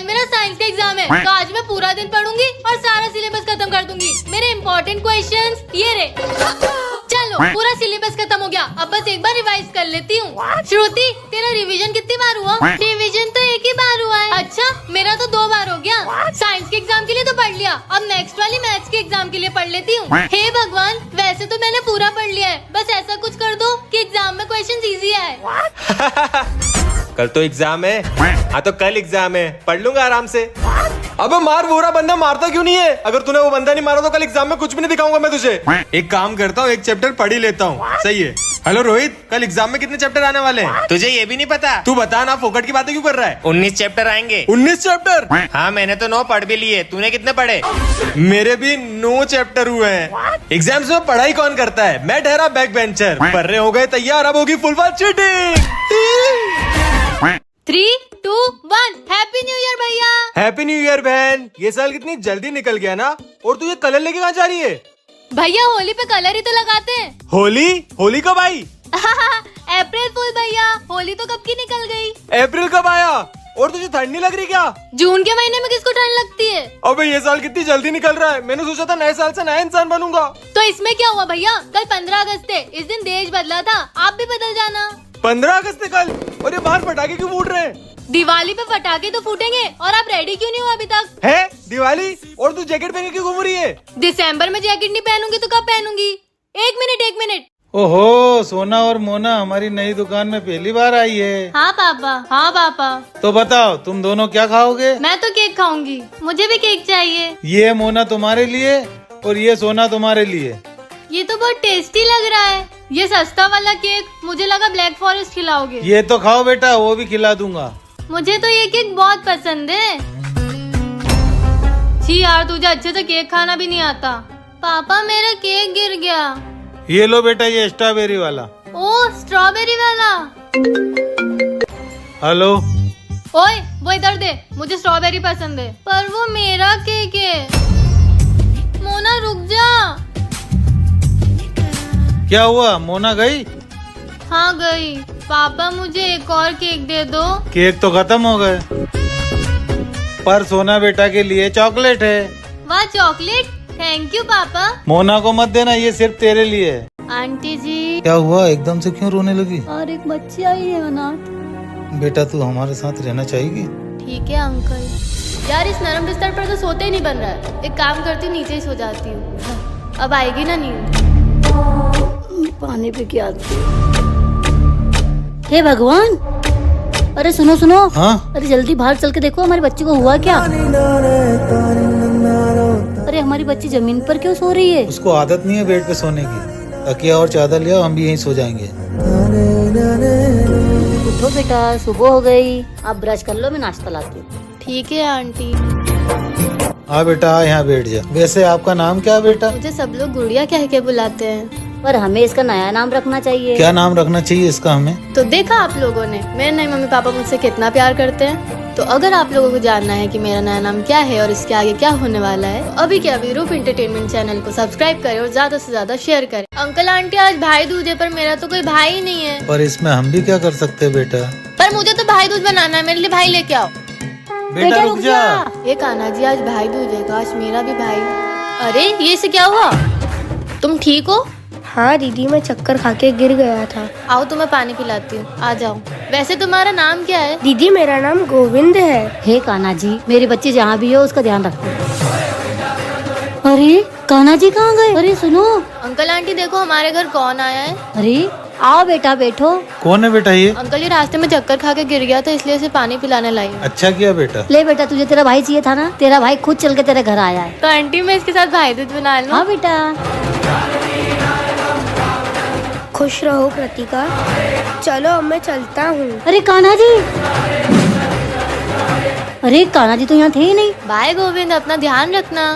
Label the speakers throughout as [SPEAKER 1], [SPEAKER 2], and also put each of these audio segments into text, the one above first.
[SPEAKER 1] कल मेरा साइंस का एग्जाम है, तो आज मैं पूरा दिन पढ़ूंगी और सारा सिलेबस खत्म कर दूंगी। मेरे इम्पोर्टेंट क्वेश्चंस ये रहे। चलो पूरा सिलेबस खत्म हो गया, अब बस एक बार रिवाइज कर लेती हूँ। श्रुति, तेरा रिवीजन कितनी बार हुआ? रिवीजन तो एक ही बार हुआ है। अच्छा, मेरा तो 2 बार हो गया। साइंस के एग्जाम के लिए तो पढ़ लिया, अब नेक्स्ट वाली मैथ्स के एग्जाम के लिए पढ़ लेती हूँ। हे भगवान, वैसे तो मैंने पूरा पढ़ लिया है, बस ऐसा कुछ कर दो कि एग्जाम में क्वेश्चन इजी आए।
[SPEAKER 2] कल तो एग्जाम है। हाँ तो कल एग्जाम है, पढ़ लूंगा आराम से। अबे मार, वो बंदा मारता क्यों नहीं है? अगर तूने वो बंदा नहीं मारा तो कल एग्जाम में कुछ भी नहीं दिखाऊंगा मैं तुझे। एक काम करता हूँ, एक चैप्टर पढ़ ही लेता हूँ। सही है। हेलो रोहित, कल एग्जाम में कितने चैप्टर आने वाले हैं?
[SPEAKER 3] तुझे ये भी नहीं पता?
[SPEAKER 2] तू बता ना, फोकट की बातें क्यों कर रहा है?
[SPEAKER 3] 19 चैप्टर आएंगे।
[SPEAKER 2] 19 चैप्टर?
[SPEAKER 3] हाँ, मैंने तो 9 पढ़ भी लिए। तूने कितने पढ़े?
[SPEAKER 2] मेरे भी 9 चैप्टर हुए हैं। एग्जाम्स में पढ़ाई कौन करता है? मैं ठहरा बैक बेंचर। पढ़ रहे हो गए तैयार, अब होगी full fast cheating.
[SPEAKER 1] 3, 2, 1, happy new year भैया।
[SPEAKER 2] हैप्पी न्यू ईयर बहन। ये साल कितनी जल्दी निकल गया ना। और तू ये कलर लेके कहाँ जा रही है?
[SPEAKER 1] भैया होली पे कलर ही तो लगाते हैं।
[SPEAKER 2] होली? होली कब आई?
[SPEAKER 1] अप्रैल फूल भैया, होली तो कब की निकल गई।
[SPEAKER 2] अप्रैल कब आया? और तुझे ठंड नहीं लग रही क्या?
[SPEAKER 1] जून के महीने में किसको ठंड लगती है?
[SPEAKER 2] अबे ये साल कितनी जल्दी निकल रहा है। मैंने सोचा था नए साल से नया इंसान बनूंगा।
[SPEAKER 1] तो इसमें क्या हुआ भैया, कल 15 अगस्त है, इस दिन देश बदला था, आप भी बदल जाना।
[SPEAKER 2] 15 अगस्त है कल। और ये बाहर पटाखे क्यों फूट रहे हैं?
[SPEAKER 1] दिवाली पे पटाखे तो फूटेंगे, और आप रेडी क्यों नहीं हो अभी तक?
[SPEAKER 2] है दिवाली? और तू जैकेट पहन के क्यों घूम रही है?
[SPEAKER 1] दिसंबर में जैकेट नहीं पहनूंगी तो कब पहनूंगी? एक मिनट।
[SPEAKER 4] ओहो, सोना और मोना हमारी नई दुकान में पहली बार आई है।
[SPEAKER 1] हाँ पापा, हाँ पापा।
[SPEAKER 4] तो बताओ तुम दोनों क्या खाओगे?
[SPEAKER 1] मैं तो केक खाऊंगी, मुझे भी केक चाहिए।
[SPEAKER 4] ये मोना तुम्हारे लिए और ये सोना तुम्हारे लिए।
[SPEAKER 1] ये तो बहुत टेस्टी लग रहा है। ये सस्ता वाला केक, मुझे लगा ब्लैक फॉरेस्ट खिलाओगे।
[SPEAKER 4] ये तो खाओ बेटा, वो भी खिला दूंगा।
[SPEAKER 1] मुझे तो ये केक बहुत पसंद है। छी यार, तुझे अच्छे से केक खाना भी नहीं आता। पापा मेरा केक गिर गया।
[SPEAKER 4] ये लो बेटा, ये स्ट्रॉबेरी वाला।
[SPEAKER 1] ओ, स्ट्रॉबेरी वाला।
[SPEAKER 4] हेलो।
[SPEAKER 1] ओए, वो इधर दे, मुझे स्ट्रॉबेरी पसंद है। पर वो मेरा केक है। मोना रुक जा।
[SPEAKER 4] क्या हुआ, मोना गई?
[SPEAKER 1] हाँ गई। पापा मुझे एक और केक दे दो।
[SPEAKER 4] केक तो खत्म हो गए, पर सोना बेटा के लिए चॉकलेट है।
[SPEAKER 1] वाह, चॉकलेट, थैंक यू पापा।
[SPEAKER 4] मोना को मत देना, ये सिर्फ तेरे लिए है।
[SPEAKER 1] आंटी जी।
[SPEAKER 4] क्या हुआ, एकदम से क्यों रोने लगी?
[SPEAKER 1] और एक बच्ची आई है अनाथ।
[SPEAKER 4] बेटा तू हमारे साथ रहना चाहेगी?
[SPEAKER 1] ठीक है अंकल। यार इस नरम बिस्तर पर तो सोते ही नहीं बन रहा है। एक काम करती हूँ, नीचे ही सो जाती हूँ। अब आएगी ना नींद। पानी पे क्या? हे भगवान, अरे सुनो सुनो।
[SPEAKER 4] हाँ?
[SPEAKER 1] अरे जल्दी बाहर चल के देखो, हमारी बच्ची को हुआ क्या? अरे हमारी बच्ची जमीन पर क्यों सो रही है?
[SPEAKER 4] उसको आदत नहीं है बेड पे सोने की। तकिया और चादर लिया, हम भी यहीं सो जाएंगे।
[SPEAKER 1] उठो बेटा, सुबह हो गई। आप ब्रश कर लो, मैं नाश्ता लाती हूँ। ठीक है आंटी।
[SPEAKER 4] हाँ बेटा, यहाँ बैठ जा। वैसे आपका नाम क्या है बेटा?
[SPEAKER 1] मुझे सब लोग गुड़िया कह के बुलाते हैं, पर हमें इसका नया नाम रखना चाहिए।
[SPEAKER 4] क्या नाम रखना चाहिए इसका हमें?
[SPEAKER 1] तो देखा आप लोगों ने, मेरे नए मम्मी पापा मुझसे कितना प्यार करते हैं। तो अगर आप लोगों को जानना है कि मेरा नया नाम क्या है और इसके आगे क्या होने वाला है, तो अभी के अभी रूप एंटरटेनमेंट चैनल को सब्सक्राइब करें और ज्यादा से ज्यादा शेयर करें। अंकल आंटी, आज भाई दूज है, पर मेरा तो कोई भाई ही नहीं है।
[SPEAKER 4] पर इसमें हम भी क्या कर सकते हैं बेटा?
[SPEAKER 1] पर मुझे तो भाई दूज बनाना है, मेरे लिए भाई लेके आओ।
[SPEAKER 4] बेटा रुक जा।
[SPEAKER 1] ये कान्हा जी, आज भाई दूज है, काश मेरा भी भाई। अरे ये से क्या हुआ? तुम ठीक हो?
[SPEAKER 5] हाँ दीदी, मैं चक्कर खा के गिर गया था।
[SPEAKER 1] आओ तुम्हें पानी पिलाती हूँ, आ जाओ। वैसे तुम्हारा नाम क्या है?
[SPEAKER 5] दीदी मेरा नाम गोविंद है।
[SPEAKER 1] हे कान्हा जी, मेरी बच्ची जहाँ भी हो उसका ध्यान रखो। अरे कान्हा जी कहाँ गए? अरे सुनो अंकल आंटी, देखो हमारे घर कौन आया है। अरे आओ बेटा, बैठो।
[SPEAKER 4] कौन है बेटा ये?
[SPEAKER 1] अंकल ये रास्ते में चक्कर खा के गिर गया था, इसलिए उसे पानी पिलाने लाई हूँ।
[SPEAKER 4] अच्छा किया बेटा।
[SPEAKER 1] ले बेटा, तुझे तेरा भाई चाहिए था ना, तेरा भाई खुद चल के तेरे घर आया है। तो आंटी मैं इसके साथ भाई दूज बना लूं? हाँ बेटा।
[SPEAKER 5] खुश रहो कृतिका। चलो अब मैं चलता हूँ।
[SPEAKER 1] अरे कान्हा जी, अरे कान्हा जी तो यहाँ थे ही नहीं। बाय गोविंद, अपना ध्यान रखना।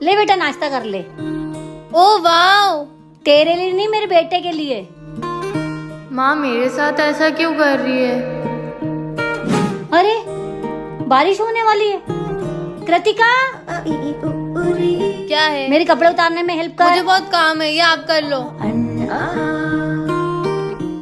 [SPEAKER 1] ले बेटा, नाश्ता कर ले। ओ वाओ, तेरे लिए नहीं, मेरे बेटे के लिए। माँ मेरे साथ ऐसा क्यों कर रही है? अरे बारिश होने वाली है। कृतिका, क्या है? मेरे कपड़े उतारने में हेल्प कर। मुझे बहुत काम है, ये आप कर लो।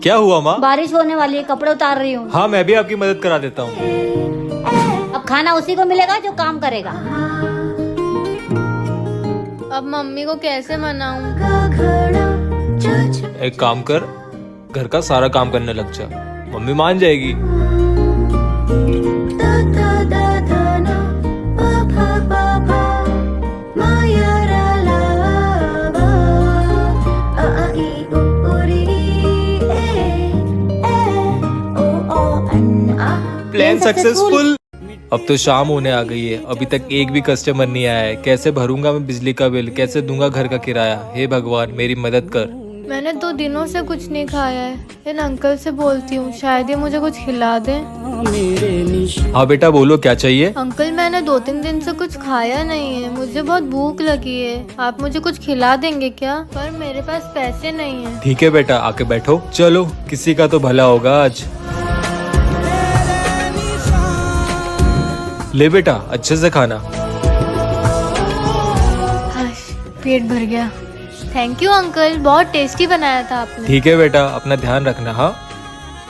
[SPEAKER 2] क्या हुआ माँ?
[SPEAKER 6] बारिश होने वाली है, कपड़े उतार रही हूँ।
[SPEAKER 2] हाँ मैं भी आपकी मदद करा देता हूँ।
[SPEAKER 6] अब खाना उसी को मिलेगा जो काम करेगा।
[SPEAKER 1] अब मम्मी को कैसे मनाऊं?
[SPEAKER 2] एक काम कर, घर का सारा काम करने लग जा, मम्मी मान जाएगी। Plan successful. अब तो शाम होने आ गई है, अभी तक एक भी कस्टमर नहीं आया है। कैसे भरूंगा मैं बिजली का बिल, कैसे दूंगा घर का किराया? हे भगवान मेरी मदद कर।
[SPEAKER 1] मैंने 2 दिनों से कुछ नहीं खाया है। इन अंकल से बोलती हूँ, शायद ये मुझे कुछ खिला दें।
[SPEAKER 2] हाँ बेटा बोलो, क्या चाहिए?
[SPEAKER 1] अंकल मैंने 2-3 दिन से कुछ खाया नहीं है, मुझे बहुत भूख लगी है। आप मुझे कुछ खिला देंगे क्या? पर मेरे पास पैसे नहीं है।
[SPEAKER 2] ठीक है बेटा, आके बैठो। चलो किसी का तो भला होगा आज। ले बेटा, अच्छे से खाना।
[SPEAKER 1] हाश, पेट भर गया। थैंक यू अंकल, बहुत टेस्टी बनाया था आपने।
[SPEAKER 2] ठीक है बेटा, अपना ध्यान रखना। हाँ,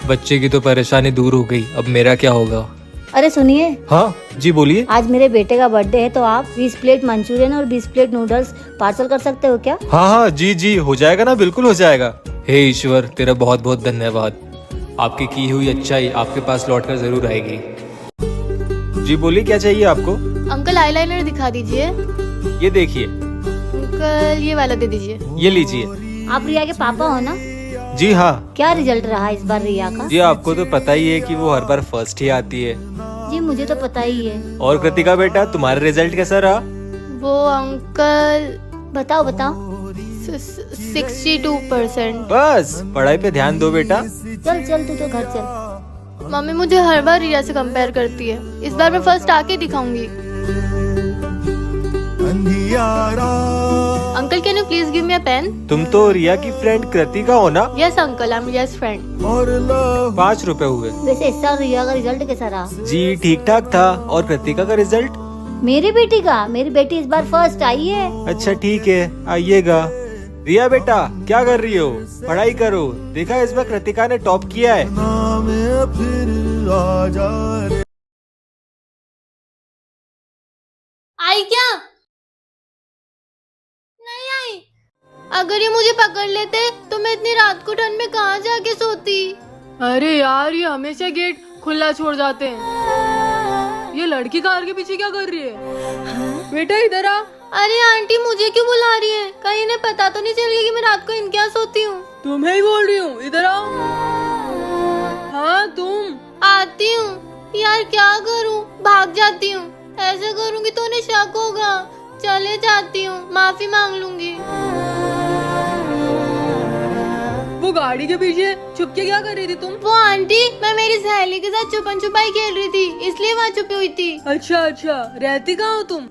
[SPEAKER 2] बच्चे की तो परेशानी दूर हो गई, अब मेरा क्या होगा?
[SPEAKER 6] अरे सुनिए,
[SPEAKER 2] हाँ जी बोलिए।
[SPEAKER 6] आज मेरे बेटे का बर्थडे है, तो आप 20 प्लेट मंचूरियन और 20 प्लेट नूडल्स पार्सल कर सकते हो क्या?
[SPEAKER 2] हाँ हाँ जी जी, हो जाएगा ना, बिल्कुल हो जाएगा। हे ईश्वर, तेरा बहुत बहुत धन्यवाद। आपकी की हुई अच्छाई आपके पास लौट कर जरूर आएगी। जी बोलिए, क्या चाहिए आपको?
[SPEAKER 1] अंकल आईलाइनर दिखा दीजिए।
[SPEAKER 2] ये देखिए।
[SPEAKER 1] अंकल ये वाला दे दीजिए।
[SPEAKER 2] ये लीजिए।
[SPEAKER 6] आप रिया के पापा हो ना?
[SPEAKER 2] जी हाँ।
[SPEAKER 6] क्या रिजल्ट रहा इस बार रिया का?
[SPEAKER 2] जी आपको तो पता ही है कि वो हर बार फर्स्ट ही आती है।
[SPEAKER 6] जी मुझे तो पता ही है।
[SPEAKER 2] और कृतिका बेटा, तुम्हारा रिजल्ट कैसा रहा?
[SPEAKER 1] वो अंकल
[SPEAKER 6] बताओ बताओ।
[SPEAKER 1] 62%।
[SPEAKER 2] बस पढ़ाई पे ध्यान दो बेटा।
[SPEAKER 6] चल चल तू तो घर चल।
[SPEAKER 1] मम्मी मुझे हर बार रिया से कंपेयर करती है, इस बार मैं फर्स्ट आके दिखाऊंगी। Uncle can you please give me a pen?
[SPEAKER 2] तुम तो रिया की फ्रेंड कृतिका हो ना?
[SPEAKER 1] Yes uncle, I am Riya's friend.
[SPEAKER 2] 5 रुपए हुए।
[SPEAKER 6] वैसे इस साल रिया का रिजल्ट कैसा रहा?
[SPEAKER 2] जी ठीक ठाक था। और कृतिका का रिजल्ट?
[SPEAKER 6] मेरी बेटी का? मेरी बेटी इस बार फर्स्ट आई है।
[SPEAKER 2] अच्छा ठीक है, आइएगा। रिया बेटा क्या कर रही हो? पढ़ाई करो। देखा इस बार कृतिका ने टॉप किया है।
[SPEAKER 1] आई क्या? नहीं आई। अगर ये मुझे पकड़ लेते तो मैं इतनी रात को ठंड में कहाँ जाके सोती।
[SPEAKER 7] अरे यार, ये हमेशा गेट खुला छोड़ जाते हैं। ये लड़की कार के पीछे क्या कर रही है? बेटा इधर आ।
[SPEAKER 1] अरे आंटी मुझे क्यों बुला रही है? कहीं इन्हें पता तो नहीं चल गया कि मैं रात को इनके यहाँ सोती हूँ?
[SPEAKER 7] तुम्हें ही बोल रही हूँ, इधर आओ। हाँ तुम।
[SPEAKER 1] आती हूँ। यार क्या करूँ, भाग जाती हूँ। ऐसे करूँगी तो उन्हें शक होगा। चले जाती हूँ, माफी मांग लूंगी।
[SPEAKER 7] वो गाड़ी के पीछे छुप के क्या कर रही थी तुम?
[SPEAKER 1] वो आंटी, मैं मेरी सहेली के साथ छुपन छुपाई खेल रही थी, इसलिए वहाँ छुपी हुई थी।
[SPEAKER 7] अच्छा अच्छा, रहती कहाँ हो तुम?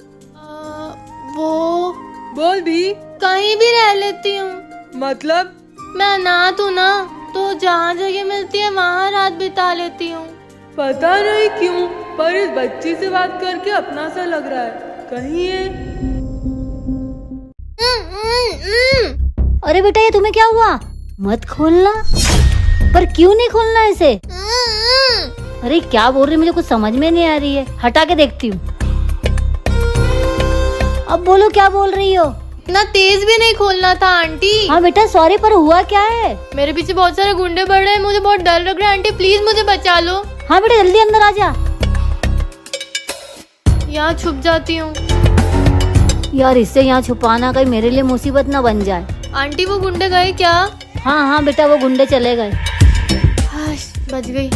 [SPEAKER 1] वो
[SPEAKER 7] बोल भी।
[SPEAKER 1] कहीं भी रह लेती हूँ।
[SPEAKER 7] मतलब?
[SPEAKER 1] मैं अनाथ हूँ ना, तो जहाँ जगह मिलती है वहाँ रात बिता लेती हूँ।
[SPEAKER 7] पता नहीं क्यों, पर इस बच्ची से बात करके अपना सा लग रहा है। कहीं ये
[SPEAKER 6] अरे बेटा, ये तुम्हें क्या हुआ? मत खोलना। पर क्यों नहीं खोलना इसे? अरे क्या बोल रही, मुझे कुछ समझ में नहीं आ रही है। हटा के देखती हूँ। अब बोलो क्या बोल रही हो?
[SPEAKER 1] इतना तेज भी नहीं खोलना था आंटी।
[SPEAKER 6] हाँ बेटा सॉरी, पर हुआ क्या है?
[SPEAKER 1] मेरे पीछे बहुत सारे गुंडे बढ़ रहे हैं, मुझे बहुत डर लग रहा है। आंटी प्लीज मुझे बचा लो।
[SPEAKER 6] हाँ बेटा जल्दी अंदर आ जा।
[SPEAKER 1] यहाँ छुप जाती हूँ।
[SPEAKER 6] यार इससे यहाँ छुपाना कहीं मेरे लिए मुसीबत ना बन जाए।
[SPEAKER 1] आंटी वो गुंडे गए क्या?
[SPEAKER 6] हाँ हाँ बेटा, वो गुंडे चले गए।
[SPEAKER 1] हाश, बच गई।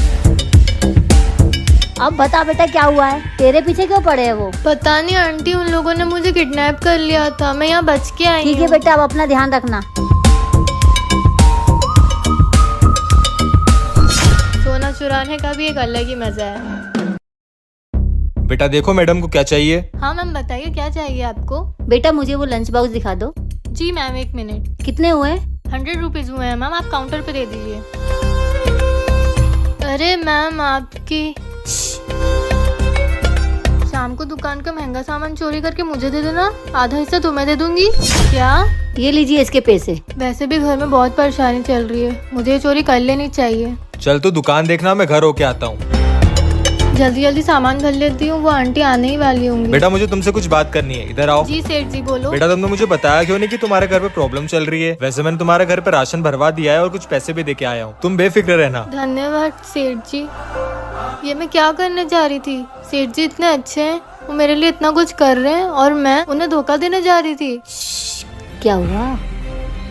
[SPEAKER 6] अब बता बेटा क्या हुआ है? तेरे पीछे क्यों पड़े हैं वो?
[SPEAKER 1] पता नहीं आंटी, उन लोगों ने मुझे किडनैप कर लिया था, मैं यहाँ बच के आई
[SPEAKER 6] ठीक है
[SPEAKER 1] हूँ।
[SPEAKER 6] बेटा, अब अपना ध्यान रखना।
[SPEAKER 1] सोना चुराने का भी एक अलग ही मजा है।
[SPEAKER 2] बेटा देखो मैडम को क्या चाहिए।
[SPEAKER 1] हाँ मैम बताइए क्या चाहिए आपको?
[SPEAKER 6] बेटा मुझे वो लंच बॉक्स दिखा दो।
[SPEAKER 1] जी मैम, 1 मिनट।
[SPEAKER 6] कितने हुए?
[SPEAKER 1] 100 रुपीज हुए हैं मैम, आप काउंटर पे दे दीजिए। अरे मैम आपकी
[SPEAKER 7] शाम को दुकान का महंगा सामान चोरी करके मुझे दे देना, आधा हिस्सा तुम्हें दे दूंगी। क्या?
[SPEAKER 6] ये लीजिए इसके पैसे।
[SPEAKER 7] वैसे भी घर में बहुत परेशानी चल रही है, मुझे ये चोरी कर लेनी चाहिए।
[SPEAKER 2] चल तू दुकान देखना, मैं घर होके आता हूँ।
[SPEAKER 7] जल्दी जल्दी सामान भर लेती हूँ, वो आंटी आने ही वाली होंगी।
[SPEAKER 2] बेटा मुझे तुमसे कुछ बात करनी है, इधर आओ।
[SPEAKER 7] जी सेठ जी बोलो।
[SPEAKER 2] बेटा तुमने मुझे बताया क्यों नहीं कि तुम्हारे घर पे प्रॉब्लम चल रही है? वैसे मैंने तुम्हारे घर पे राशन भरवा दिया है और कुछ पैसे भी देके आया हूँ, तुम बेफिक्र रहना।
[SPEAKER 7] धन्यवाद सेठ जी। ये मैं क्या करने जा रही थी? सेठ जी इतने अच्छे हैं, वो मेरे लिए इतना कुछ कर रहे हैं और मैं उन्हें धोखा देने जा रही थी।
[SPEAKER 6] क्या हुआ?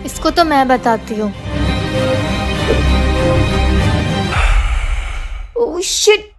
[SPEAKER 7] इसको तो मैं बताती हूँ।
[SPEAKER 5] Oh shit.